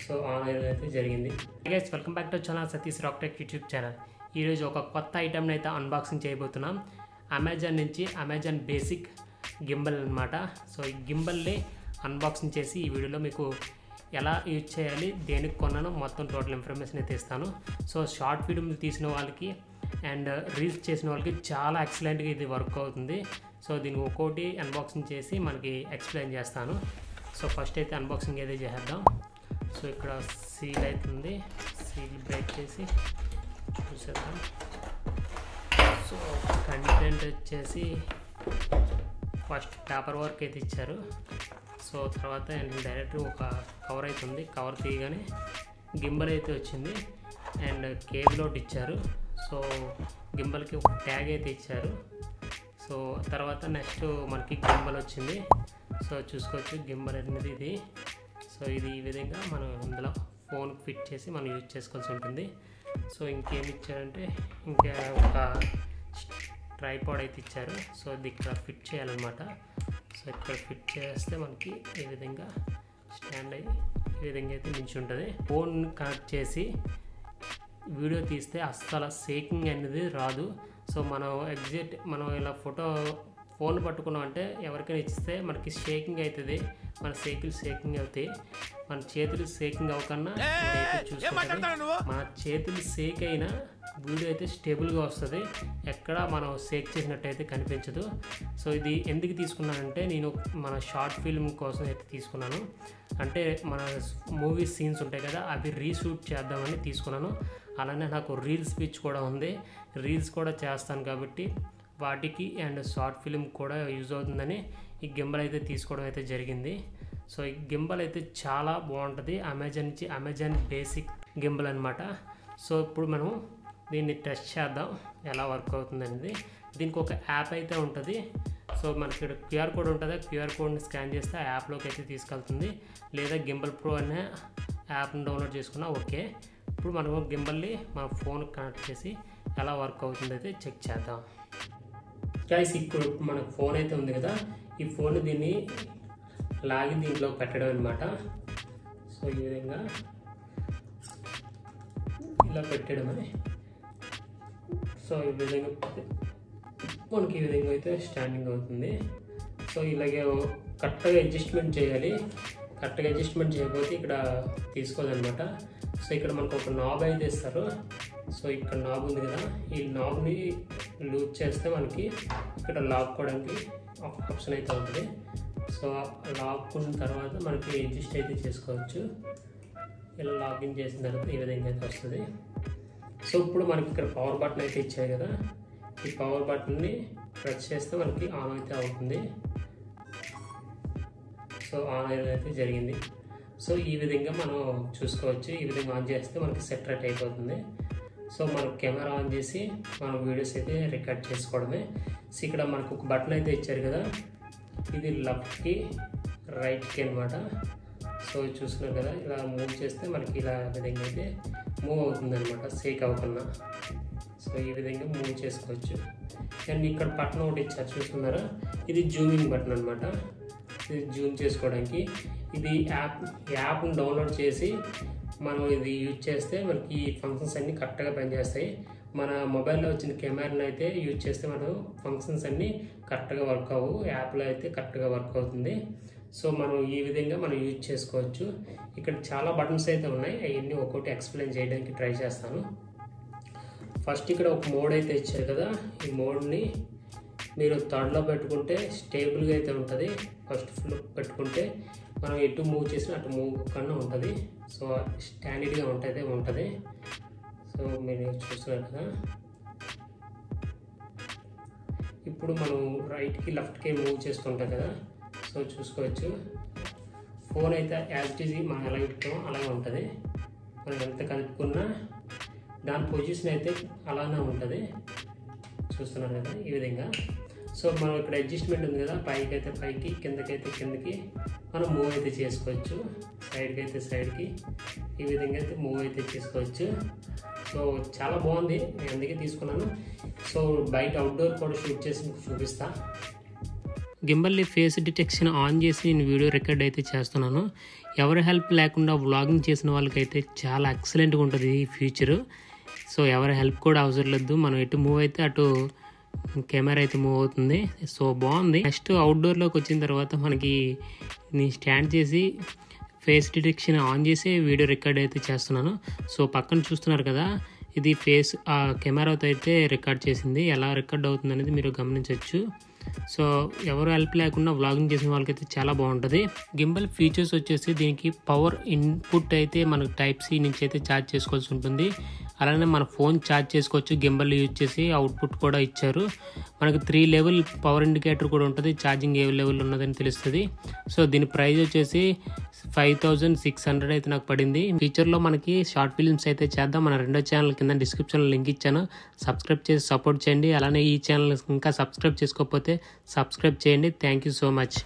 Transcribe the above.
So online అయితే జరిగింది. Guys welcome back to channel Satish rock tech YouTube channel. ఈరోజు ఒక కొత్త ఐటమ్ని అయితే అన్బాక్సింగ్ చేయబోతున్నాం. అమెజాన్ నుంచి అమెజాన్ బేసిక్ గింబల్ అనమాట. సో ఈ గింబల్ని అన్బాక్సింగ్ చేసి ఈ వీడియోలో మీకు ఎలా యూజ్ చేయాలి, దేనికి కొన్నానో మొత్తం టోటల్ ఇన్ఫర్మేషన్ అయితే ఇస్తాను. సో షార్ట్ వీడియో తీసిన వాళ్ళకి అండ్ రీల్స్ చేసిన వాళ్ళకి చాలా ఎక్సలెంట్గా ఇది వర్క్ అవుతుంది. సో దీన్ని ఒక్కోటి అన్బాక్సింగ్ చేసి మనకి ఎక్స్ప్లెయిన్ చేస్తాను. సో ఫస్ట్ అయితే అన్బాక్సింగ్ అయితే చేద్దాం. సో ఇక్కడ సీల్ అవుతుంది, సీల్ బ్రేక్ చేసి చూసేద్దాం. సో కంటెంట్ వచ్చేసి ఫస్ట్ పేపర్ వర్క్ అయితే ఇచ్చారు. సో తర్వాత డైరెక్ట్ ఒక కవర్ అవుతుంది, కవర్ తీయగానే గింబల్ అయితే వచ్చింది అండ్ కేబుల్ ఒకటి ఇచ్చారు. సో గింబల్కి ఒక ట్యాగ్ అయితే ఇచ్చారు. సో తర్వాత నెక్స్ట్ మనకి గింబల్ వచ్చింది. సో చూసుకోవచ్చు గింబల్ అనేది ఇది. సో ఇది ఈ విధంగా మనం ఇందులో ఫోన్ ఫిట్ చేసి మనం యూజ్ చేసుకోవాల్సి ఉంటుంది. సో ఇంకేమి ఇచ్చారంటే ఇంకా ఒక ట్రైపాడ్ అయితే ఇచ్చారు. సో ఇది ఇక్కడ ఫిట్ చేయాలన్నమాట. సో ఇక్కడ ఫిట్ చేస్తే మనకి ఈ విధంగా స్టాండ్ అయ్యి ఈ విధంగా అయితే నిలిచి ఉంటుంది. ఫోన్ కనెక్ట్ చేసి వీడియో తీస్తే అస్సలు షేకింగ్ అనేది రాదు. సో మనం ఇలా ఫోన్ పట్టుకున్నాం అంటే ఎవరికైనా ఇస్తే మనకి షేకింగ్ అవుతుంది, మన షేకింగ్ అవుతాయి. మన చేతులు షేకింగ్ అవ్వకన్నా చూసుకుంటే మన చేతులు షేక్ అయినా వీడియో అయితే స్టేబుల్గా వస్తుంది, ఎక్కడ మనం షేక్ చేసినట్టయితే కనిపించదు. సో ఇది ఎందుకు తీసుకున్నానంటే నేను మన షార్ట్ ఫిల్మ్ కోసం అయితే తీసుకున్నాను. అంటే మన మూవీ సీన్స్ ఉంటాయి కదా, అవి రీషూట్ చేద్దామని తీసుకున్నాను. అలానే నాకు రీల్స్ పిచ్ కూడా ఉంది, రీల్స్ కూడా చేస్తాను కాబట్టి వాటికి అండ్ షార్ట్ ఫిల్మ్ కూడా యూజ్ అవుతుందని ఈ గింబల్ అయితే తీసుకోవడం అయితే జరిగింది. సో ఈ గింబల్ అయితే చాలా బాగుంటుంది. అమెజాన్ నుంచి అమెజాన్ బేసిక్ గింబల్ అనమాట. సో ఇప్పుడు మనం దీన్ని టెస్ట్ చేద్దాం ఎలా వర్క్ అవుతుంది అనేది. దీనికి ఒక యాప్ అయితే ఉంటుంది. సో మనకి ఇక్కడ క్యూఆర్ కోడ్ ఉంటుంది. క్యూఆర్ కోడ్ని స్కాన్ చేస్తే ఆ యాప్లోకి అయితే తీసుకెళ్తుంది. లేదా గింబల్ ప్రో అనే యాప్ని డౌన్లోడ్ చేసుకున్నా ఓకే. ఇప్పుడు మనం గింబల్ని మన ఫోన్ కనెక్ట్ చేసి ఎలా వర్క్ అవుతుంది అయితే చెక్ చేద్దాం. గైస్ ఇప్పుడు మన ఫోన్ అయితే ఉంది కదా, ఈ ఫోన్ దీన్ని లాగి దీంట్లో పెట్టడం అనమాట. సో ఈ విధంగా ఇలా పెట్టడమే. సో ఈ విధంగా మనకి ఈ విధంగా అయితే స్టాండింగ్ అవుతుంది. సో ఇలాగే కరెక్ట్గా అడ్జస్ట్మెంట్ చేయాలి. కరెక్ట్గా అడ్జస్ట్మెంట్ చేయకపోతే ఇక్కడ తీసుకోదనమాట. సో ఇక్కడ మనకు ఒక నాబ్ అయితే ఇస్తారు. సో ఇక్కడ నాబ్ ఉంది కదా, ఈ నాబ్ని లూజ్ చేస్తే మనకి ఇక్కడ లాక్కోవడానికి ఆప్షన్ అయితే ఉంటుంది. సో లాక్కున్న తర్వాత మనకి అడ్జస్ట్ అయితే చేసుకోవచ్చు. ఇలా లాగిన్ చేసిన తర్వాత ఈ విధంగా అయితే వస్తుంది. సో ఇప్పుడు మనకి ఇక్కడ పవర్ బటన్ అయితే ఇచ్చాయి కదా, ఈ పవర్ బటన్ని ప్రెస్ చేస్తే మనకి ఆన్ అయితే అవుతుంది. సో ఆన్ అయితే జరిగింది. సో ఈ విధంగా మనం చూసుకోవచ్చు. ఈ విధంగా ఆన్ చేస్తే మనకి సెటరేట్ అయిపోతుంది. సో మనం కెమెరా ఆన్ చేసి మనం వీడియోస్ అయితే రికార్డ్ చేసుకోవడమే. సో ఇక్కడ మనకు ఒక బటన్ అయితే ఇచ్చారు కదా, ఇది లెఫ్ట్కి రైట్కి అనమాట. సో చూస్తున్నారు కదా, ఇలా మూవ్ చేస్తే మనకి ఇలా విధంగా అయితే మూవ్ అవుతుంది అనమాట, షేక్ అవ్వకుండా. సో ఈ విధంగా మూవ్ చేసుకోవచ్చు. అండ్ ఇక్కడ బటన్ ఒకటి ఇచ్చారు చూస్తున్నారా, ఇది జూమింగ్ బటన్ అనమాట. ఇది జూమ్ చేసుకోవడానికి. ఇది యాప్ని డౌన్లోడ్ చేసి మనం ఇది యూజ్ చేస్తే మనకి ఈ ఫంక్షన్స్ అన్నీ కరెక్ట్గా పనిచేస్తాయి. మన మొబైల్లో వచ్చిన కెమెరాని అయితే యూజ్ చేస్తే మనం ఫంక్షన్స్ అన్నీ కరెక్ట్గా వర్క్ అవ్వు, యాప్లో అయితే కరెక్ట్గా వర్క్ అవుతుంది. సో మనం ఈ విధంగా మనం యూజ్ చేసుకోవచ్చు. ఇక్కడ చాలా బటన్స్ అయితే ఉన్నాయి, అవన్నీ ఒక్కొక్కటి ఎక్స్ప్లెయిన్ చేయడానికి ట్రై చేస్తాను. ఫస్ట్ ఇక్కడ ఒక మోడ్ అయితే ఇచ్చారు కదా, ఈ మోడ్ని మీరు థర్డ్లో పెట్టుకుంటే స్టేబుల్గా అయితే ఉంటుంది. ఫస్ట్ ఫ్లో పెట్టుకుంటే మనం ఎటు మూవ్ చేసినా అటు మూవ్ కన్నా ఉంటుంది. సో స్టాండర్డ్గా ఉంటుంది. సో మీరు చూస్తున్నారు కదా, ఇప్పుడు మనం రైట్కి లెఫ్ట్కి మూవ్ చేస్తుంటాం కదా. సో చూసుకోవచ్చు ఫోన్ అయితే యాజ్ ఇట్ ఈజ్ మనం ఎలా పెట్టుకోమో అలాగే ఉంటుంది. మనం ఎంత కలుపుకున్నా దాని పొజిషన్ అయితే అలానే ఉంటుంది. చూస్తున్నారు కదా ఈ విధంగా. సో మనం ఇక్కడ అడ్జస్ట్మెంట్ ఉంది కదా, పైకి అయితే పైకి, కిందకైతే కిందకి మనం మూవ్ అయితే చేసుకోవచ్చు. సైడ్కి అయితే సైడ్కి ఈ విధంగా అయితే మూవ్ అయితే చేసుకోవచ్చు. సో చాలా బాగుంది, నేను అందుకే తీసుకున్నాను. సో బయట అవుట్డోర్ కూడా షూట్ చేసి చూపిస్తా. గింబల్ని ఫేస్ డిటెక్షన్ ఆన్ చేసి నేను వీడియో రికార్డ్ అయితే చేస్తున్నాను. ఎవరి హెల్ప్ లేకుండా వ్లాగింగ్ చేసిన వాళ్ళకైతే చాలా ఎక్సలెంట్గా ఉంటుంది ఈ ఫీచరు. సో ఎవరి హెల్ప్ కూడా అవసరం లేదు, మనం ఎటు మూవ్ అయితే అటు కెమెరా అయితే మూవ్ అవుతుంది. సో బాగుంది. నెక్స్ట్ అవుట్డోర్లోకి వచ్చిన తర్వాత మనకి నేను స్టాండ్ చేసి ఫేస్ డిటెక్షన్ ఆన్ చేసి వీడియో రికార్డ్ అయితే చేస్తున్నాను. సో పక్కన చూస్తున్నారు కదా, ఇది ఫేస్ ఆ కెమెరాతో అయితే రికార్డ్ చేసింది. ఎలా రికార్డ్ అవుతుంది అనేది మీరు గమనించవచ్చు. సో ఎవరు హెల్ప్ లేకుండా వ్లాగింగ్ చేసిన వాళ్ళకైతే చాలా బాగుంటుంది. గింబల్ ఫీచర్స్ వచ్చేసి దీనికి పవర్ ఇన్పుట్ అయితే మనకు టైప్ సి నుంచి అయితే ఛార్జ్ చేసుకోవాల్సి ఉంటుంది. అలానే మన ఫోన్ ఛార్జ్ చేసుకోవచ్చు. గింబల్ యూజ్ చేసి అవుట్పుట్ కూడా ఇచ్చారు. మనకు 3 లెవెల్ పవర్ ఇండికేటర్ కూడా ఉంటుంది, ఛార్జింగ్ ఏ లెవెల్ ఉన్నదని తెలుస్తుంది. సో దీని ప్రైస్ వచ్చేసి 5600 అయితే నాకు పడింది. ఫ్యూచర్లో మనకి షార్ట్ ఫిల్మ్స్ అయితే చేద్దాం. మన రెండో ఛానల్ కింద డిస్క్రిప్షన్లో లింక్ ఇచ్చాను, సబ్స్క్రైబ్ చేసి సపోర్ట్ చేయండి. అలానే ఈ ఛానల్ ఇంకా సబ్స్క్రైబ్ చేసుకోకపోతే సబ్స్క్రైబ్ చేయండి. Thank you so much.